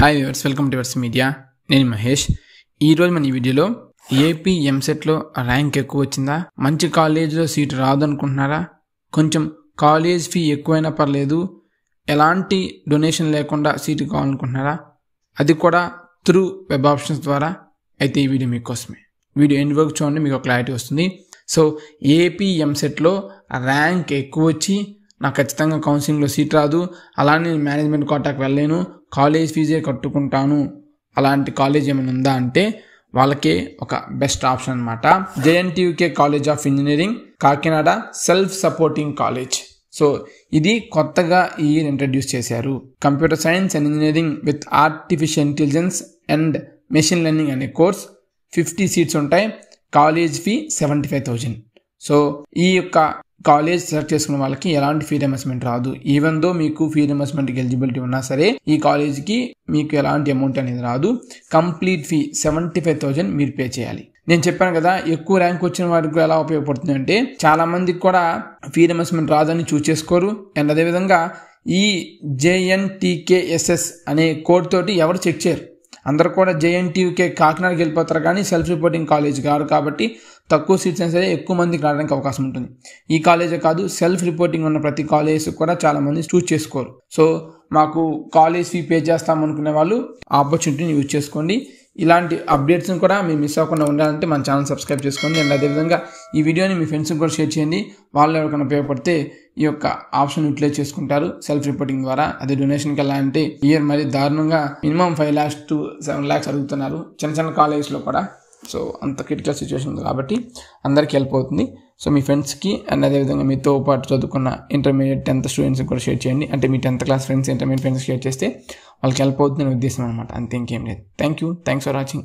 Hi viewers, welcome to verse media. నేను మహేష్. ఈరోజు మన ఈ వీడియోలో ఏపీ ఎంసెట్లో ర్యాంక్ ఎక్కువ వచ్చిందా, మంచి కాలేజీలో సీట్ రాదు అనుకుంటున్నారా, కొంచెం కాలేజ్ ఫీ ఎక్కువైనా పర్లేదు ఎలాంటి డొనేషన్ లేకుండా సీటు కావాలనుకుంటున్నారా, అది కూడా త్రూ వెబ్ ఆప్షన్స్ ద్వారా, అయితే ఈ వీడియో మీకోసమే. వీడియో ఎండ్ వరకు చూడండి, మీకు క్లారిటీ వస్తుంది. సో ఏపీ ఎంసెట్లో ర్యాంక్ ఎక్కువ వచ్చి నాకు ఖచ్చితంగా కౌన్సిలింగ్లో సీట్ రాదు, అలానే నేను మేనేజ్మెంట్ కోటాకు వెళ్ళలేను, కాలేజ్ ఫీజే కట్టుకుంటాను, అలాంటి కాలేజ్ ఏమైనా ఉందా అంటే వాళ్ళకే ఒక బెస్ట్ ఆప్షన్ అనమాట. JNTUK college of engineering Kakinada self supporting college. So ఇది కొత్తగా ఈ ఇయర్ ఇంట్రడ్యూస్ చేశారు. Computer science and engineering with artificial intelligence and machine learning అనే కోర్స్. 50 సీట్స్ ఉంటాయి. College fee 75,000. సో ఈ యొక్క కాలేజ్ సెలెక్ట్ చేసుకున్న వాళ్ళకి ఎలాంటి ఫీ రియంబర్స్మెంట్ రాదు. ఈవెన్ దో మీకు ఫీ రియంబర్స్మెంట్కి ఎలిజిబిలిటీ ఉన్నా సరే ఈ కాలేజ్కి మీకు ఎలాంటి అమౌంట్ అనేది రాదు. కంప్లీట్ ఫీ 75,000 మీరు పే చేయాలి. నేను చెప్పాను కదా, ఎక్కువ ర్యాంక్ వచ్చిన వారికి ఎలా ఉపయోగపడుతుంది అంటే, చాలా మందికి కూడా ఫీ రియంబర్స్మెంట్ రాదని చూస్ చేసుకోరు. అండ్ అదేవిధంగా ఈ JNTKSS అనే కోడ్ తోటి ఎవరు చెక్ చేయరు. అందరూ కూడా JNTUK కాకినాడకి వెళ్ళిపోతారు, కానీ సెల్ఫ్ రిపోర్టింగ్ కాలేజ్ కాదు. కాబట్టి తక్కువ సీట్స్ అయినా సరే ఎక్కువ మందికి రావడానికి అవకాశం ఉంటుంది. ఈ కాలేజే కాదు, సెల్ఫ్ రిపోర్టింగ్ ఉన్న ప్రతి కాలేజ్ కూడా చాలా మంది చూస్ చేసుకోరు. సో మాకు కాలేజ్ ఫీ పే చేస్తాం అనుకునే వాళ్ళు ఆపర్చునిటీని యూజ్ చేసుకోండి. ఇలాంటి అప్డేట్స్ని కూడా మీరు మిస్ అవ్వకుండా ఉండాలంటే మన ఛానల్ సబ్స్క్రైబ్ చేసుకోండి. అండ్ అదేవిధంగా ఈ వీడియోని మీ ఫ్రెండ్స్కి కూడా షేర్ చేయండి. వాళ్ళు ఎవరికైనా ఉపయోగపడితే ఈ యొక్క ఆప్షన్ యూటిలైజ్ చేసుకుంటారు సెల్ఫ్ రిపోర్టింగ్ ద్వారా. అదే డొనేషన్కి ఎలా అంటే ఇయర్ మరి దారుణంగా మినిమం 5 lakhs to 7 lakhs అడుగుతున్నారు చిన్న చిన్న కాలేజ్లో కూడా. సో అంత క్రిటికల్ సిచ్యువేషన్ ఉంది కాబట్టి అందరికీ హెల్ప్ అవుతుంది. సో మీ ఫ్రెండ్స్కి అండ్ అదేవిధంగా మీతో పాటు చదువుకున్న ఇంటర్మీడియట్ 10th స్టూడెంట్స్కి కూడా షేర్ చేయండి. అంటే మీ 10th క్లాస్ ఫ్రెండ్స్ ఇంటర్మీడియట్ ఫ్రెండ్స్కి షేర్ చేస్తే వాళ్ళకి హెల్ప్ అవుతుందని ఉద్దేశం అనమాట. అంతే, ఇంకేం లేదు. Thanks for watching.